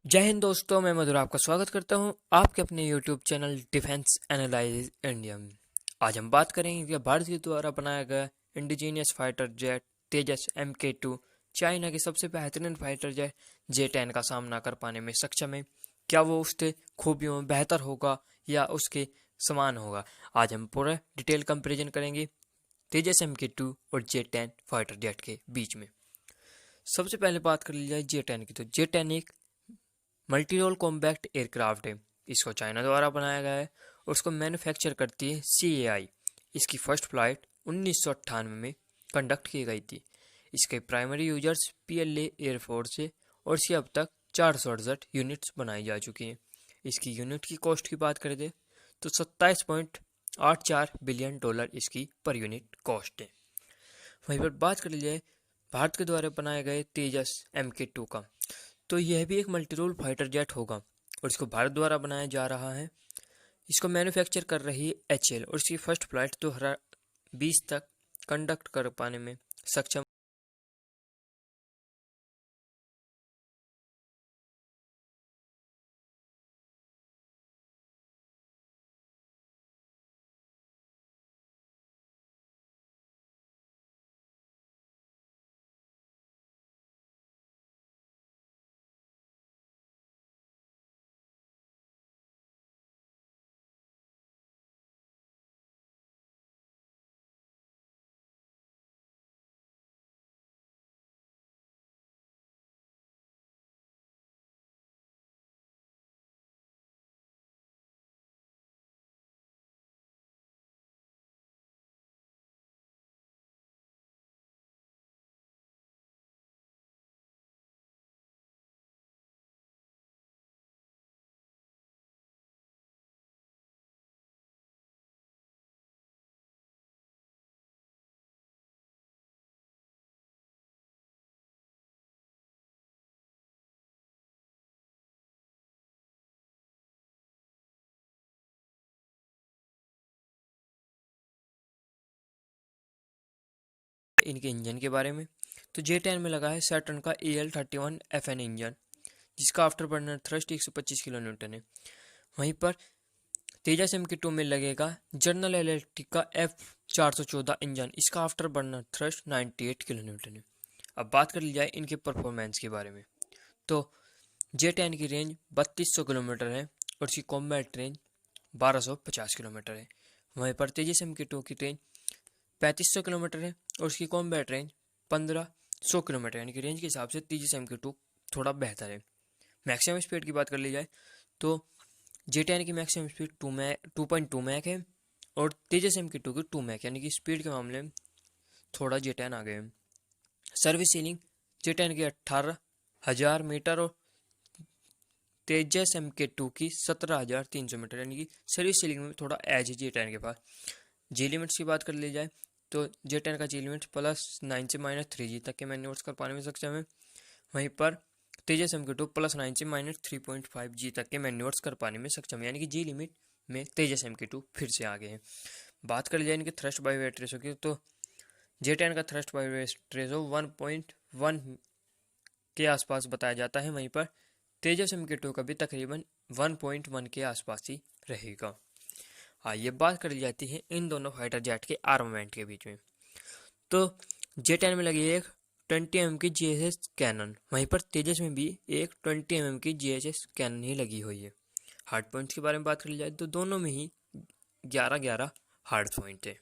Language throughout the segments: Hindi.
जय हिंद दोस्तों, मैं मधुर आपका स्वागत करता हूं आपके अपने YouTube channel defence analyse India में। आज हम बात करेंगे कि भारत के द्वारा बनाया गया इंडिजीनियस फाइटर जेट तेजस MK2 चाइना के सबसे बेहतरीन फाइटर जेट J-10 का सामना कर पाने में सक्षम है। क्या वो उसके खूबियों में बेहतर होगा या उसके समान होगा? आज हम पूरा डिटेल कंपेरिजन करेंगे तेजस MK2 और J-10 फाइटर जेट के बीच में। सबसे पहले बात कर ली जाए J-10 की, तो J-10 एक मल्टी रोल कॉम्पैक्ट एयरक्राफ्ट है। इसको चाइना द्वारा बनाया गया है और उसको मैन्युफैक्चर करती है CAI। इसकी फर्स्ट फ्लाइट 1998 में कंडक्ट की गई थी। इसके प्राइमरी यूजर्स PLA एयरफोर्स है और इसकी अब तक 468 यूनिट्स बनाई जा चुकी हैं। इसकी यूनिट की कॉस्ट की बात करें तो $27.84 बिलियन इसकी पर यूनिट कॉस्ट है। वहीं पर बात कर ली जाए भारत के द्वारा बनाए गए तेजस MK2 का, तो यह भी एक मल्टी रोल फाइटर जेट होगा और इसको भारत द्वारा बनाया जा रहा है। इसको मैन्युफैक्चर कर रही है HAL और इसकी फर्स्ट फ्लाइट 2020 तक कंडक्ट कर पाने में सक्षम। इनके इंजन के बारे में, तो J-10 में लगा है सैटर्न का AL-31FN इंजन, जिसका after burner thrust 125 kilo Newton है। वहीं पर तेजस MK2 में लगेगा जनरल इलेक्ट्रिक का F414 इंजन, इसका after burner thrust 98 kilo Newton है। अब बात कर ली जाए इनके परफॉर्मेंस के बारे में, तो J-10 की रेंज 3200 किलोमीटर है और इसकी कॉम्बैट रेंज 1250 किलोमीटर है। वहीं पर तेजस MK2 की रेंज 3500 किलोमीटर है और उसकी कॉम्बैट रेंज 1500 किलोमीटर, यानी कि रेंज के हिसाब से तेजस MK2 थोड़ा बेहतर है। मैक्सिमम स्पीड की बात कर ली जाए तो J-10 की मैक्सिमम स्पीड 2.2 मैक है और तेजस MK2 की 2 मैक, यानी कि स्पीड के मामले में थोड़ा J-10 आगे है। सर्विस सीलिंग J-10 की 18,000 मीटर और तेजस MK2 की 17,300 मीटर, यानी कि सर्विस सीलिंग में थोड़ा एज है J-10 के पास। जी लिमिट्स की बात कर ली जाए तो J-10 का जी लिमिट +9 से -3G तक के मैन्यूवर्स कर पाने में सक्षम है। वहीं पर तेजस MK2 +9 से -3.5G तक के मैन्यूवर्स कर पाने में सक्षम है, यानी कि जी लिमिट में तेजस MK2 फिर से आगे है। बात कर लिया इनके थ्रस्ट बाय वेट रेशो की, तो J-10 का थ्रस्ट बाय वेट रेशो 1.1 के आसपास बताया जाता है। वहीं पर तेजस MK2 का भी तकरीबन 1.1 के आसपास ही रहेगा। आइए बात कर ली जाती है इन दोनों फाइटर जेट के आर्मामेंट के बीच में, तो J-10 में लगी एक 20 mm की GHS कैनन, वहीं पर तेजस में भी एक 20 mm की GHS कैनन ही लगी हुई है। हार्ड पॉइंट्स के बारे में बात कर ली जाए तो दोनों में ही 11-11 हार्ड पॉइंट है,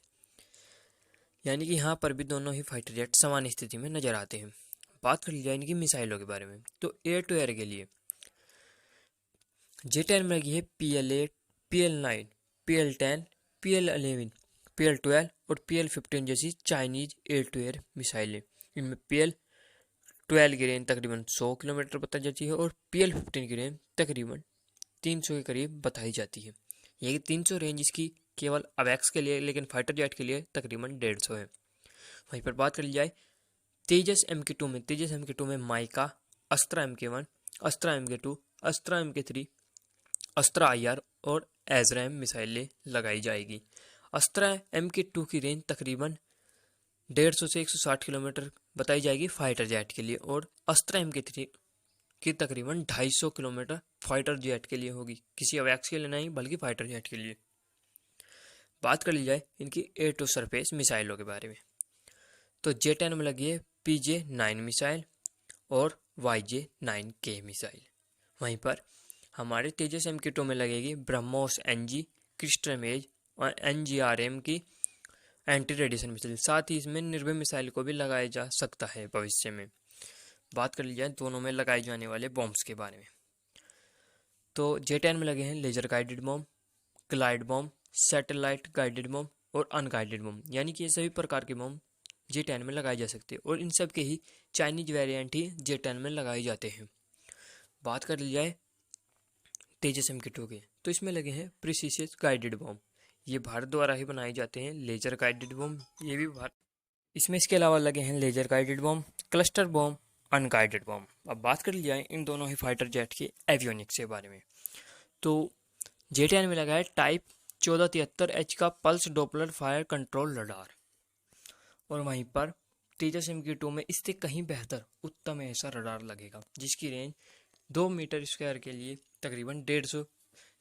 यानी कि यहाँ पर भी दोनों ही फाइटर जेट समान स्थिति में नजर आते हैं। बात कर ली जाए इनकी मिसाइलों के बारे में, तो एयर टू एयर के लिए J-10 में लगी है PL8, PL9, PL10, PL11, PL12 और PL15 जैसी चाइनीज एयर टू एयर मिसाइलें। इनमें PL12 की रेंज तकरीबन 100 किलोमीटर बताई जाती है और PL15 की रेंज तकरीबन 300 के करीब बताई जाती है। ये 300 रेंज इसकी केवल अवैक्स के लिए, लेकिन फाइटर जेट के लिए तकरीबन 150 है। वहीं पर बात कर ली जाए तेजस MK2 में mica, अस्त्रा MK1, अस्त्रा MK2, अस्त्रा MK3, अस्त्रा IR और एजरैम मिसाइलें लगाई जाएगी। अस्त्रा MK2 की रेंज तकरीबन 150 से 160 किलोमीटर बताई जाएगी फाइटर जेट के लिए और अस्त्रा MK3 कि तकरीबन 250 किलोमीटर फाइटर जेट के लिए होगी, किसी अवैक्स के लिए नहीं बल्कि फाइटर जेट के लिए। बात कर ली जाए इनकी एयर टू सरफेस मिसाइलों के बारे में, तो J-10 में लगी है PJ-9 मिसाइल और YJ-9K मिसाइल। वहीं पर हमारे तेजस MK2 में लगेगी ब्रह्मोस NG, क्रिस्टमेज और NGRM की एंटी रेडिएशन मिसाइल। साथ ही इसमें निर्भय मिसाइल को भी लगाया जा सकता है भविष्य में। बात कर ली जाए दोनों में लगाए जाने वाले बॉम्ब्स के बारे में, तो J-10 में लगे हैं laser guided bomb, glide bomb, satellite guided bomb और अनगाइडेड बॉम्ब, यानी कि ये सभी प्रकार के बॉम्ब J-10 में लगाए जा सकते हैं और इन सब के ही चाइनीज वेरिएंट ही J-10 में लगाए जाते हैं। बात कर ली जाए तेजस MK2 के, तो इसमें लगे हैं प्रिसीशियस गाइडेड बॉम्ब। ये भारत द्वारा ही बनाए जाते हैं। लेजर गाइडेड बॉम्ब ये भी भारत, इसमें इसके अलावा लगे हैं laser guided bomb, cluster bomb, unguided bomb. अब बात कर ली जाए इन दोनों ही फाइटर जेट के एवियोनिक्स के बारे में, तो J-10 में लगा है टाइप 1473H का pulse Doppler fire control radar, और वहीं पर तेजस MK2 में इससे कहीं बेहतर उत्तम ऐसा रडार लगेगा जिसकी रेंज 2 मीटर स्क्वायर के लिए तकरीबन 150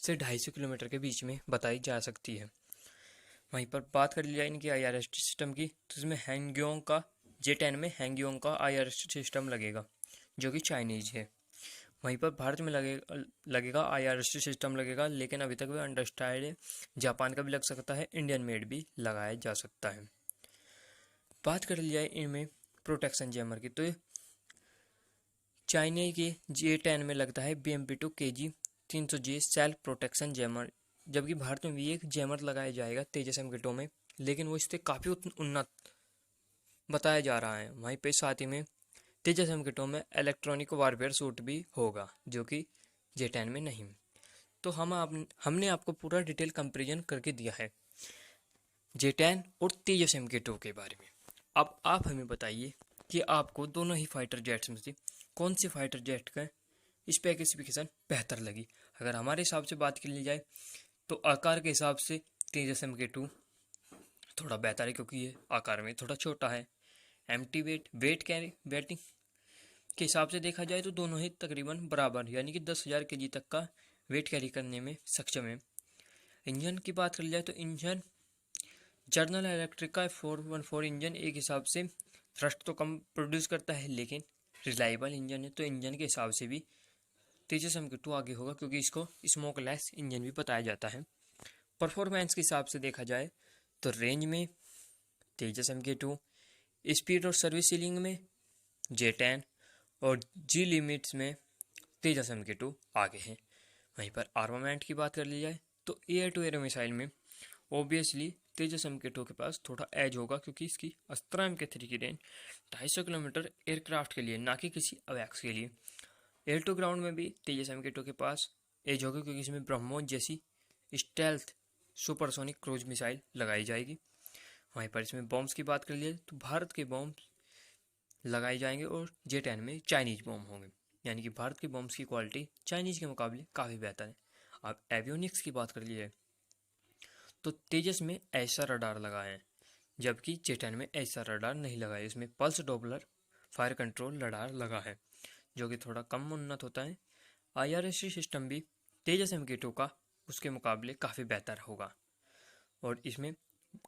से 250 किलोमीटर के बीच में बताई जा सकती है। वहीं पर बात कर ली जाए इनकी IRST सिस्टम की, तो इसमें हैंगयोंग का J-10 में हैंगयोंग का IRST सिस्टम लगेगा जो कि चाइनीज है। वहीं पर भारत में लगेगा IRST सिस्टम लगेगा, लेकिन अभी तक वह अंडरस्टैंड है। जापान का भी लग सकता है, इंडियन मेड भी लगाया जा सकता है। बात कर ली जाए इनमें प्रोटेक्शन जैमर की, तो चाइना के J-10 में लगता है BMP-2 KG-300J self protection jammer, जबकि भारत में भी एक जैमर लगाया जाएगा तेजस MK2 में, लेकिन वो इससे काफ़ी उन्नत बताया जा रहा है। वहीं पे साथ ही में तेजस MK2 में इलेक्ट्रॉनिक वारफेयर सूट भी होगा जो कि J-10 में नहीं। तो हमने आपको पूरा डिटेल कंपेरिजन करके दिया है J-10 और तेजस MK2 के बारे में। अब आप हमें बताइए कि आपको दोनों ही फाइटर जेट्स में से कौन सी फाइटर जेट का स्पेसिफिकेशन बेहतर लगी। अगर हमारे हिसाब से बात कर ली जाए तो आकार के हिसाब से तेजस MK2 थोड़ा बेहतर है, क्योंकि ये आकार में थोड़ा छोटा है। एम्प्टी वेट कैरी वेटिंग के हिसाब से देखा जाए तो दोनों ही तकरीबन बराबर, यानी कि 10,000 kg तक का वेट कैरी करने में सक्षम है। इंजन की बात कर ली जाए तो इंजन जनरल इलेक्ट्रिक का 414 इंजन एक हिसाब से थ्रस्ट तो कम प्रोड्यूस करता है, लेकिन रिलायबल इंजन है, तो इंजन के हिसाब से भी तेजस MK2 आगे होगा, क्योंकि इसको स्मोकलेस इंजन भी बताया जाता है। परफॉर्मेंस के हिसाब से देखा जाए तो रेंज में तेजस MK2, स्पीड और सर्विस सीलिंग में J-10 और जी लिमिट्स में तेजस MK2 आगे हैं। वहीं पर आर्मामेंट की बात कर ली जाए तो एयर टू एयर मिसाइल में ऑब्वियसली तेजस MK2 के पास थोड़ा एज होगा, क्योंकि इसकी अस्त्रा MK3 की रेंज 250 किलोमीटर एयरक्राफ्ट के लिए, ना कि किसी अवैक्स के लिए। एयर टू ग्राउंड में भी तेजस MK2 के पास एज होगा, क्योंकि इसमें ब्रह्मोस जैसी स्टेल्थ सुपरसोनिक क्रूज मिसाइल लगाई जाएगी। वहीं पर इसमें बॉम्ब्स की बात कर लिए तो भारत के बॉम्ब्स लगाए जाएंगे और J-10 में चाइनीज बॉम्ब होंगे, यानी कि भारत के बॉम्ब्स की क्वालिटी चाइनीज के मुकाबले काफ़ी बेहतर है। अब एवियोनिक्स की बात कर ली जाए तो तेजस में ऐसा रडार लगा है, जबकि J-10 में ऐसा रडार नहीं लगा है। इसमें pulse Doppler fire control radar लगा है जो कि थोड़ा कम उन्नत होता है। IRST सिस्टम भी तेजस MK2 का उसके मुकाबले काफ़ी बेहतर होगा, और इसमें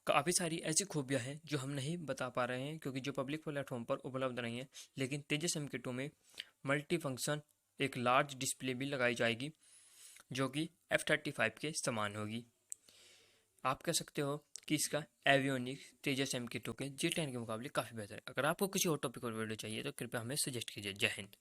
काफ़ी सारी ऐसी खूबियाँ हैं जो हम नहीं बता पा रहे हैं क्योंकि जो पब्लिक प्लेटफॉर्म पर उपलब्ध नहीं है। लेकिन तेजस MK2 में मल्टी फंक्शन एक लार्ज डिस्प्ले भी लगाई जाएगी जो कि F-35 के समान होगी। आप कह सकते हो कि इसका एवियोनिक्स तेजस MK2 के J-10 के मुकाबले काफ़ी बेहतर है। अगर आपको किसी और टॉपिक पर वीडियो चाहिए तो कृपया हमें सजेस्ट कीजिए। जय हिंद।